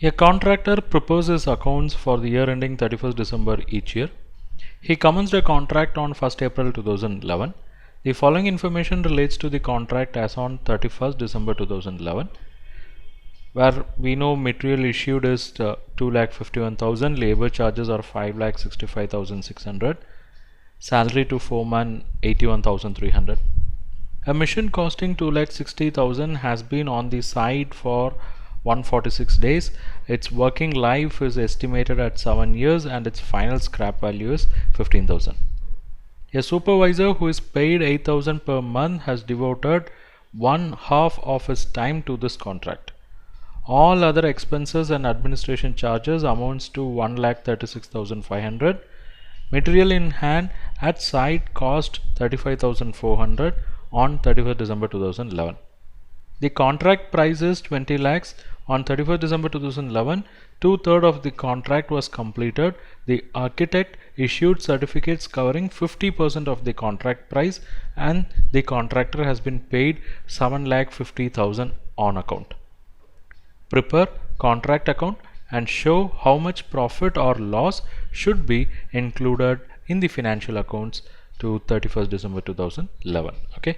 A contractor proposes accounts for the year ending 31st December each year. He commenced a contract on 1st April 2011. The following information relates to the contract as on 31st December 2011, where we know material issued is 2,51,000, labor charges are 5,65,600, salary to foreman 81,300. A machine costing 2,60,000 has been on the site for 146 days. Its working life is estimated at 7 years and its final scrap value is 15,000. A supervisor who is paid 8,000 per month has devoted one half of his time to this contract. All other expenses and administration charges amounts to 1,36,500. Material in hand at site cost 35,400 on 31st December 2011. The contract price is 20 lakhs. On 31st December 2011, 2/3 of the contract was completed. The architect issued certificates covering 50% of the contract price and the contractor has been paid 7,50,000 on account. Prepare contract account and show how much profit or loss should be included in the financial accounts to 31st December 2011. Okay,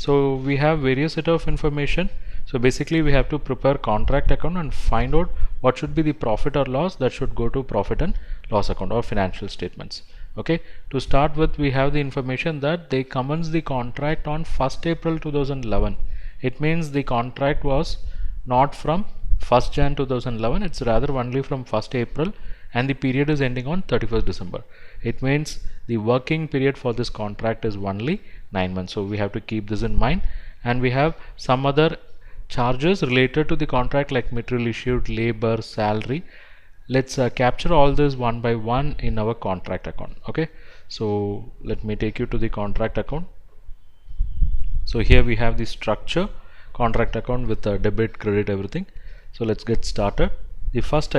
so we have various set of information. So basically we have to prepare contract account and find out what should be the profit or loss that should go to profit and loss account or financial statements. Okay, to start with, we have the information that they commenced the contract on 1st April 2011. It means the contract was not from 1st Jan 2011, it's rather only from 1st April and the period is ending on 31st December. It means the working period for this contract is only 9 months. So we have to keep this in mind, and we have some other charges related to the contract like material issued, labor, salary. Let's capture all this one by one in our contract account. Okay, so let me take you to the contract account. So here we have the structure contract account with debit, credit, everything. So let's get started. The first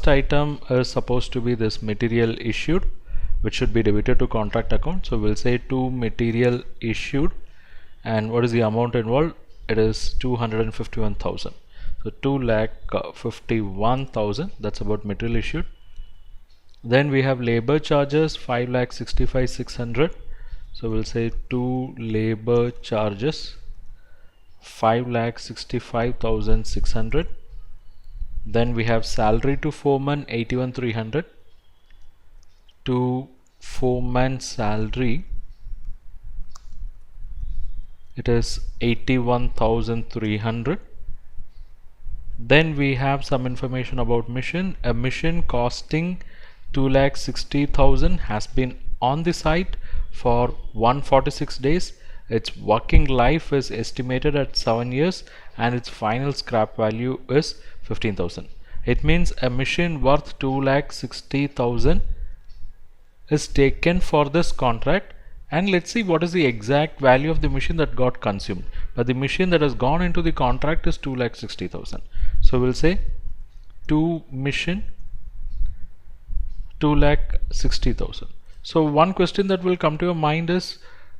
item is supposed to be this material issued, which should be debited to contract account. So we'll say to material issued, and what is the amount involved? It is 251,000. So 2,51,000, that's about material issued. Then we have labor charges 5,65,600. So we'll say to labor charges 5,65,600. Then we have salary to foreman 81,300. To foreman salary, it is 81,300. Then we have some information about mission. A mission costing 2,60,000 has been on the site for 146 days. Its working life is estimated at 7 years and its final scrap value is 15,000. It means a machine worth 2,60,000 is taken for this contract, and let's see what is the exact value of the machine that got consumed. But the machine that has gone into the contract is 2,60,000. So we'll say to mission 2,60,000. So one question that will come to your mind is,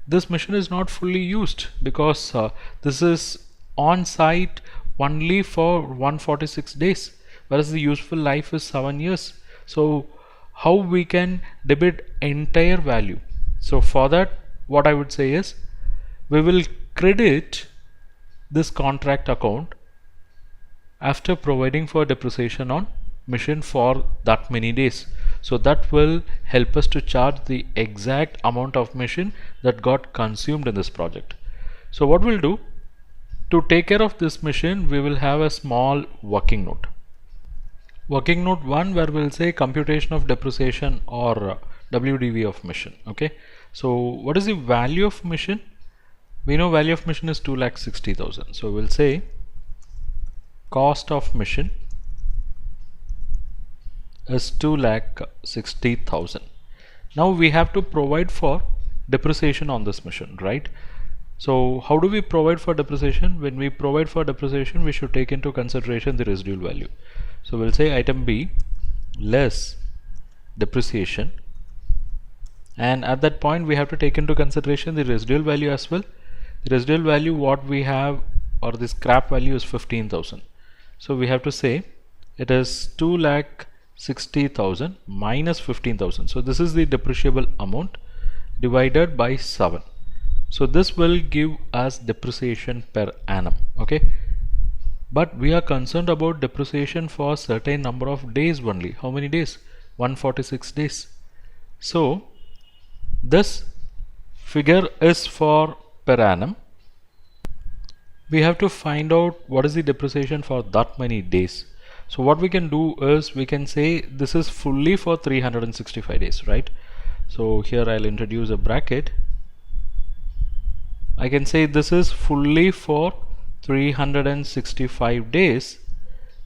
this machine is not fully used because this is on site only for 146 days, whereas the useful life is 7 years. So how we can debit entire value? So for that, what I would say is, we will credit this contract account after providing for depreciation on machine for that many days. So that will help us to charge the exact amount of machine that got consumed in this project. So what we'll do to take care of this machine, we will have a small working note. Working note 1, where we'll say computation of depreciation or WDV of machine. Okay, so what is the value of machine? We know value of machine is 2,60,000. So we'll say cost of machine is 2,60,000. Now we have to provide for depreciation on this machine, right? So how do we provide for depreciation? When we provide for depreciation, we should take into consideration the residual value. So we'll say item B less depreciation, and at that point we have to take into consideration the residual value as well. The residual value what we have, or the scrap value, is 15,000. So we have to say it is 2,60,000 minus 15,000. So this is the depreciable amount divided by 7. So this will give us depreciation per annum. Okay, but we are concerned about depreciation for certain number of days only. How many days? 146 days. So this figure is for per annum. We have to find out what is the depreciation for that many days. So what we can do is we can say this is fully for 365 days, right? So here I'll introduce a bracket. I can say this is fully for 365 days.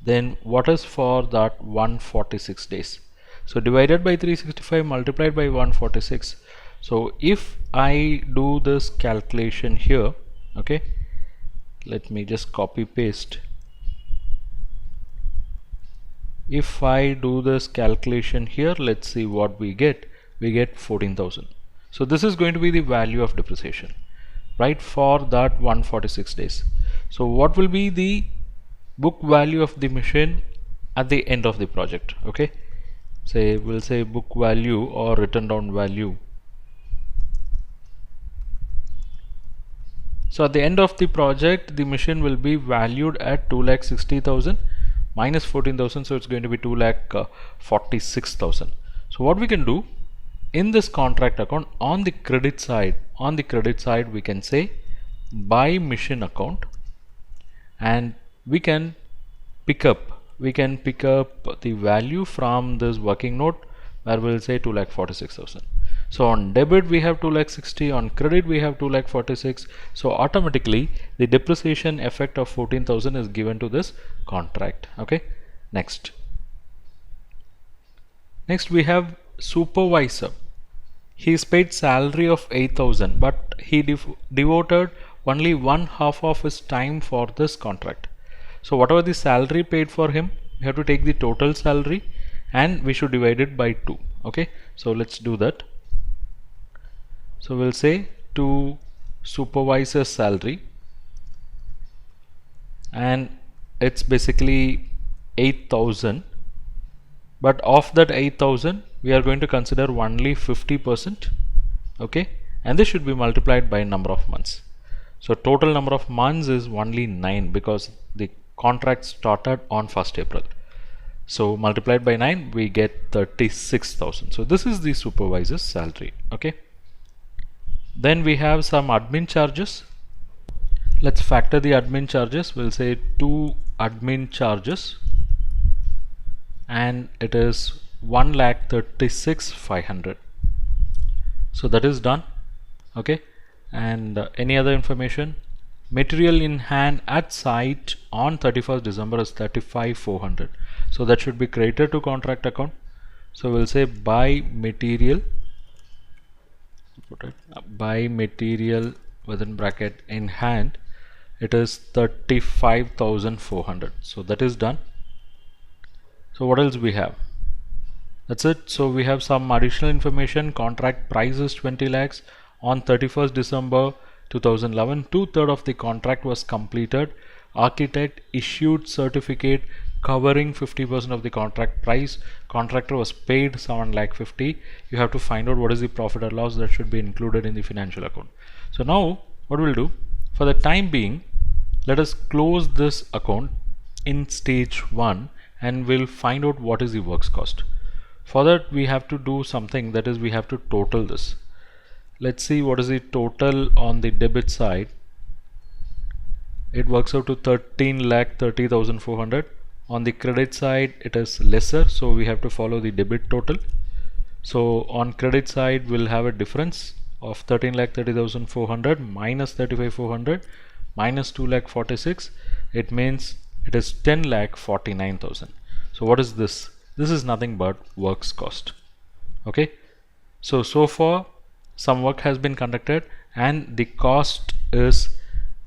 Then what is for that 146 days? So divided by 365 multiplied by 146. So if I do this calculation here, okay, let me just copy paste. If I do this calculation here, let's see what we get. We get 14,000. So this is going to be the value of depreciation, right, for that 146 days. So what will be the book value of the machine at the end of the project? Okay, say we'll say book value or written down value. So at the end of the project, the machine will be valued at 2,60,000 minus 14,000. So it's going to be 2,46,000. So what we can do in this contract account on the credit side, we can say buy machine account, and we can pick up the value from this working note where we'll say 2,46,000. So on debit we have 2,60,000, on credit we have 2,46,000. So automatically the depreciation effect of 14,000 is given to this contract. Okay, next we have supervisor. He is paid salary of 8,000, but he devoted only one half of his time for this contract. So whatever the salary paid for him, we have to take the total salary and we should divide it by 2. Okay, so let's do that. So we'll say to supervisor's salary, and it's basically 8,000, but of that 8,000 we are going to consider only 50%. Okay, and this should be multiplied by number of months. So total number of months is only 9 because the contract started on 1st April. So multiplied by 9 we get 36,000. So this is the supervisor's salary. Okay, then we have some admin charges. Let's factor the admin charges. We'll say 2 admin charges, and it is 1,36,500. So that is done. Okay, and any other information? Material in hand at site on 31st December is 35,400. So that should be credited to contract account. So we'll say buy material within bracket in hand, it is 35,400. so that is done. So what else we have? That's it. So we have some additional information. Contract price is 20 lakhs on 31st December 2011. 2/3 of the contract was completed. Architect issued certificate covering 50% of the contract price. Contractor was paid 7,50,000. You have to find out what is the profit or loss that should be included in the financial account. So now what we'll do, for the time being, let us close this account in stage 1 and we'll find out what is the works cost. For that we have to do something, that is we have to total this. Let's see what is the total on the debit side. It works out to 13,30,400. On the credit side it is lesser, so we have to follow the debit total. So on credit side we'll have a difference of 13,30,400 minus 35,400 minus 2,46,000. It means it is 10,49,000. So what is this? This is nothing but works cost. Okay, so far some work has been conducted and the cost is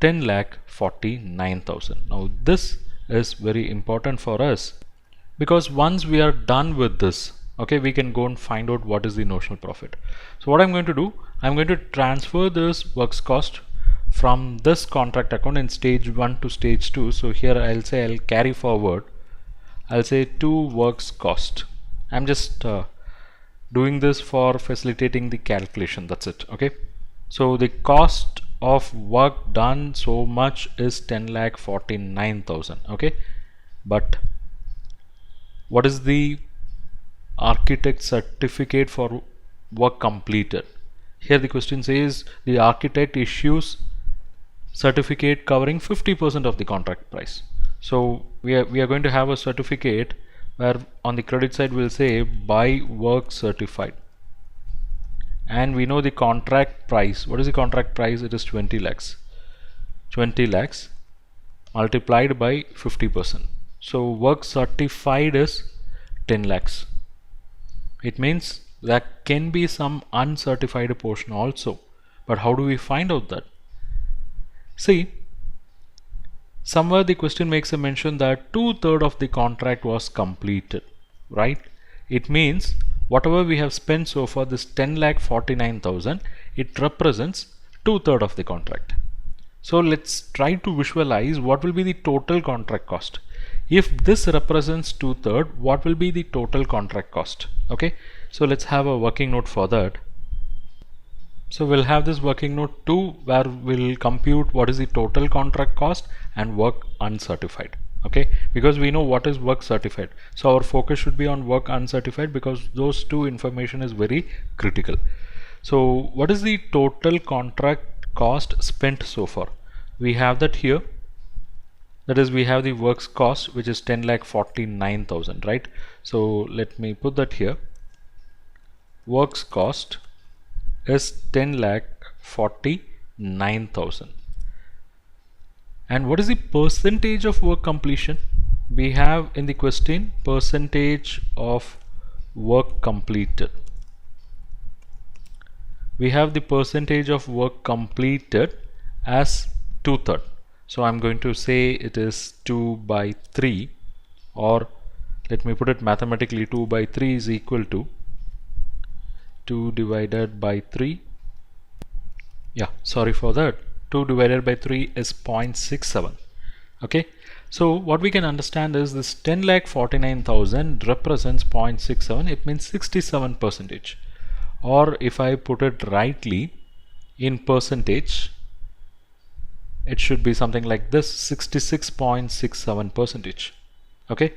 10,49,000. Now this is very important for us, because once we are done with this, okay, we can go and find out what is the notional profit. So what I'm going to do, I'm going to transfer this works cost from this contract account in stage 1 to stage 2. So here I'll say I'll carry forward, I'll say to works cost. I'm just doing this for facilitating the calculation, that's it. Okay, so the cost of work done so much is 10,49,000. okay, but what is the architect certificate for work completed? Here the question says the architect issues certificate covering 50% of the contract price. So we are going to have a certificate where on the credit side we'll say by work certified, and we know the contract price. What is the contract price? It is 20 lakhs. 20 lakhs multiplied by 50%. So work certified is 10 lakhs. It means there can be some uncertified portion also, but how do we find out that? See, somewhere the question makes a mention that 2/3 of the contract was completed, right? It means whatever we have spent so far, this 10,49,000, it represents 2/3 of the contract. So let's try to visualize what will be the total contract cost. If this represents 2/3, what will be the total contract cost? Okay, so let's have a working note for that. So we'll have this working note 2 where we'll compute what is the total contract cost and work uncertified. Okay, because we know what is work certified, so our focus should be on work uncertified because those two information is very critical. So what is the total contract cost spent so far? We have that here. That is, we have the works cost, which is 10,49,000, right? So let me put that here. Works cost is 10,49,000. And what is the percentage of work completion? We have in the question percentage of work completed. We have the percentage of work completed as 2/3. So I'm going to say it is 2/3, or let me put it mathematically, 2/3 is equal to 2 divided by 3. Yeah, sorry for that. 2 divided by 3 is 0.67. Okay, so what we can understand is this 10,49,000 represents 0.67. It means 67%. Or if I put it rightly in percentage, it should be something like this, 66.67%. Okay,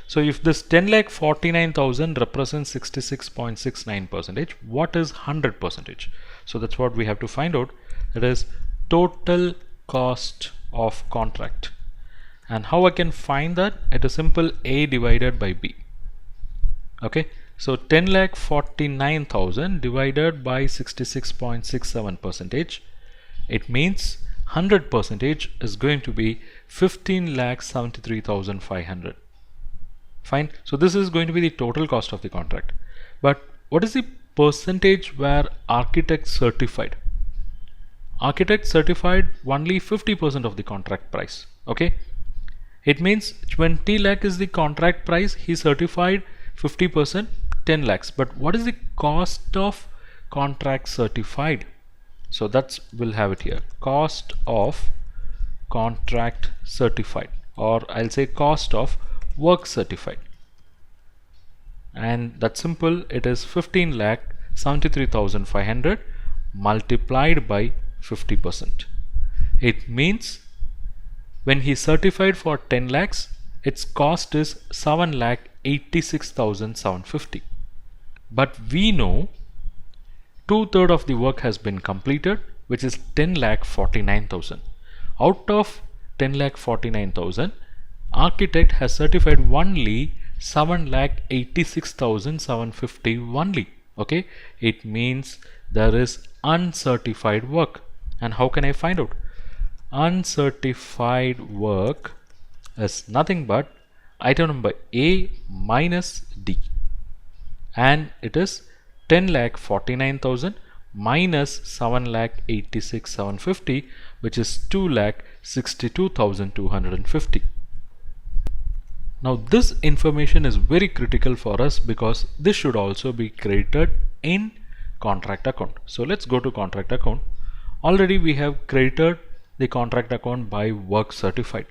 so if this 10,49,000 represents 66.69%, what is 100%? So that's what we have to find out. It is total cost of contract. And how I can find that? It is simple, A divided by B. Okay, so 10,49,000 divided by 66.67%, it means 100% is going to be 15,73,500. Fine, so this is going to be the total cost of the contract. But what is the percentage where architect certified? Architect certified only 50% of the contract price. Okay, it means 20 lakh is the contract price, he certified 50%, 10 lakhs. But what is the cost of contract certified? So that's, we'll have it here, cost of contract certified, or I'll say cost of work certified. And that's simple, it is 15,73,500 multiplied by 50%. It means when he certified for 10 lakhs, its cost is 7,86,750. But we know 2/3 of the work has been completed, which is 10,49,000. Out of 10,49,000, architect has certified only 7,86,750 only. Okay, it means there is uncertified work. And how can I find out? Uncertified work is nothing but item number A minus D, and it is 10,49,000 minus 7,86,750, which is 2,62,250. Now this information is very critical for us because this should also be credited in contract account. So let's go to contract account. Already we have credited the contract account by work certified.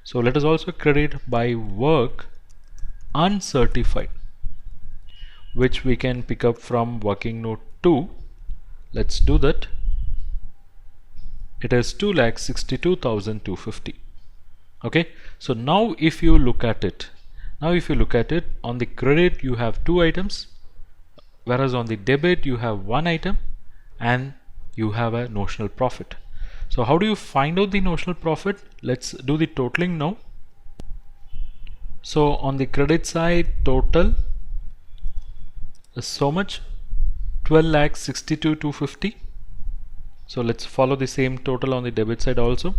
So let us also credit by work uncertified, which we can pick up from working note 2. Let's do that. It is 2,62,250. Okay, so now if you look at it, on the credit you have 2 items, whereas on the debit you have 1 item and you have a notional profit. So how do you find out the notional profit? Let's do the totaling now. So on the credit side, total is so much, 12,62,250. So let's follow the same total on the debit side also.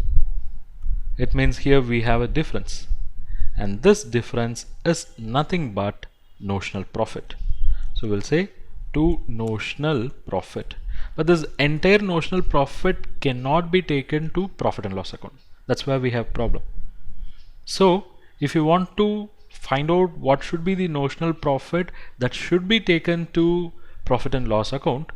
It means here we have a difference, and this difference is nothing but notional profit. So we'll say to notional profit, but this entire notional profit cannot be taken to profit and loss account. That's where we have problem. So if you want to find out what should be the notional profit that should be taken to profit and loss account,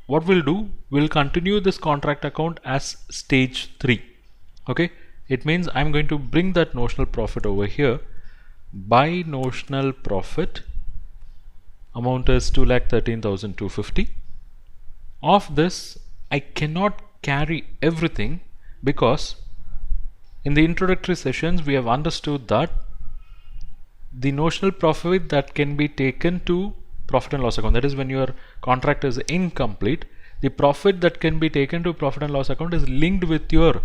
what we'll do, we'll continue this contract account as stage 3. Okay, it means I'm going to bring that notional profit over here. By notional profit, amount is 2,13,250. Of this, I cannot carry everything because in the introductory sessions we have understood that the notional profit that can be taken to profit and loss account, that is when your contract is incomplete, the profit that can be taken to profit and loss account is linked with your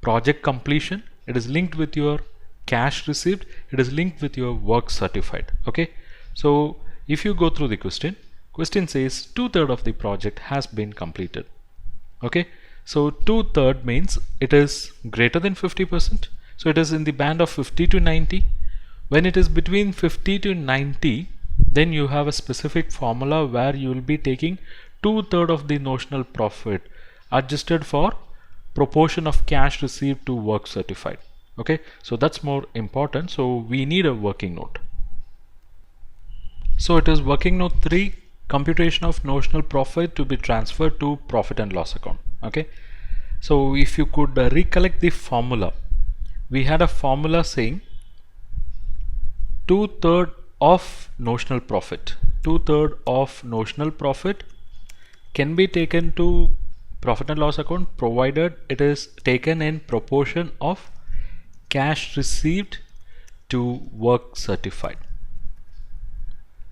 project completion, it is linked with your cash received, it is linked with your work certified. Okay, so if you go through the question says 2/3 of the project has been completed. Okay, so 2/3 means it is greater than 50%, so it is in the band of 50 to 90. When it is between 50 to 90, then you have a specific formula where you will be taking 2/3 of the notional profit adjusted for proportion of cash received to work certified. Okay, so that's more important. So we need a working note. So it is working note 3, computation of notional profit to be transferred to profit and loss account. Okay, so if you could recollect the formula, we had a formula saying 2/3 of notional profit. 2/3 of notional profit can be taken to profit and loss account provided it is taken in proportion of cash received to work certified.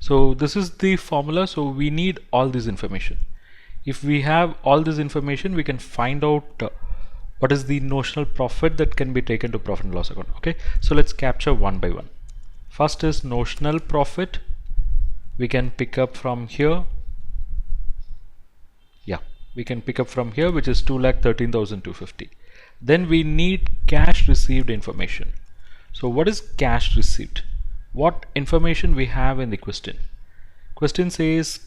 So this is the formula. So we need all this information. If we have all this information, we can find out what is the notional profit that can be taken to profit and loss account. Okay, so let's capture one by one. First is notional profit. We can pick up from here. Yeah, we can pick up from here, which is 2,13,250. Then we need cash received information. So what is cash received? What information we have in the question? Question says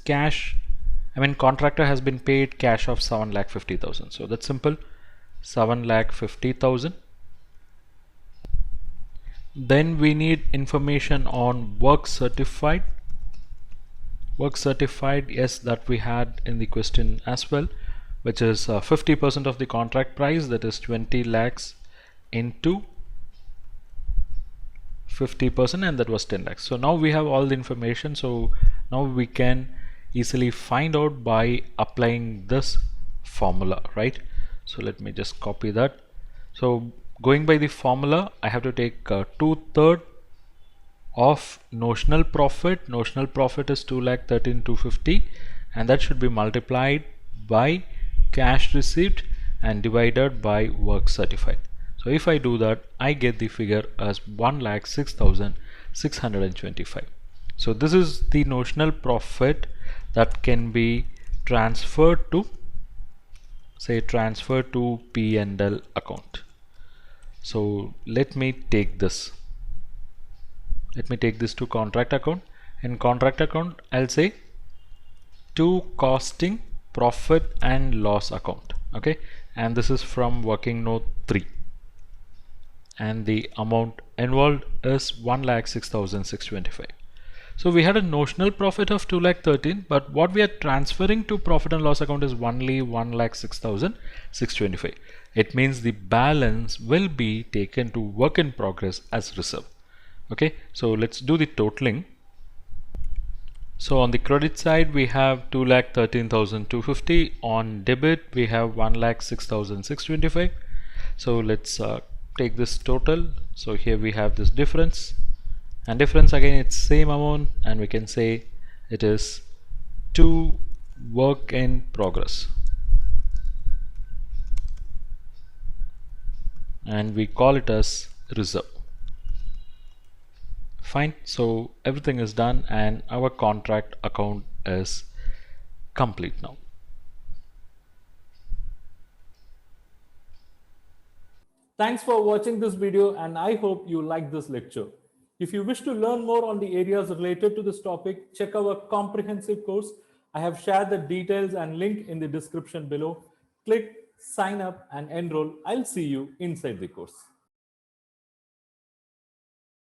contractor has been paid cash of 7,50,000. So that's simple, 7,50,000. Then we need information on work certified. Work certified, yes, that we had in the question as well, which is 50% of the contract price, that is 20 lakhs into 50%, and that was 10 lakhs. So now we have all the information. So now we can easily find out by applying this formula, right? So let me just copy that. So going by the formula, I have to take 2/3 of notional profit. Notional profit is 2,13,250, and that should be multiplied by cash received and divided by work certified. So if I do that, I get the figure as 1,06,625. So this is the notional profit that can be transferred to, say, P&L account. So let me take this. Let me take this to contract account. In contract account, I'll say to costing profit and loss account. Okay, and this is from working note 3. And the amount involved is 1,06,625. So we had a notional profit of 2,13,000, but what we are transferring to profit and loss account is only 1,06,625. It means the balance will be taken to work in progress as reserve. Okay, so let's do the totaling. So on the credit side, we have 2,13,250. On debit, we have 1,06,625. So let's take this total. So here we have this difference, and difference again, it's same amount, and we can say it is to work in progress, and we call it as reserve. Fine, so everything is done and our contract account is complete now. Thanks for watching this video, and I hope you liked this lecture. If you wish to learn more on the areas related to this topic, check our comprehensive course. I have shared the details and link in the description below. Click, sign up and enroll. I'll see you inside the course.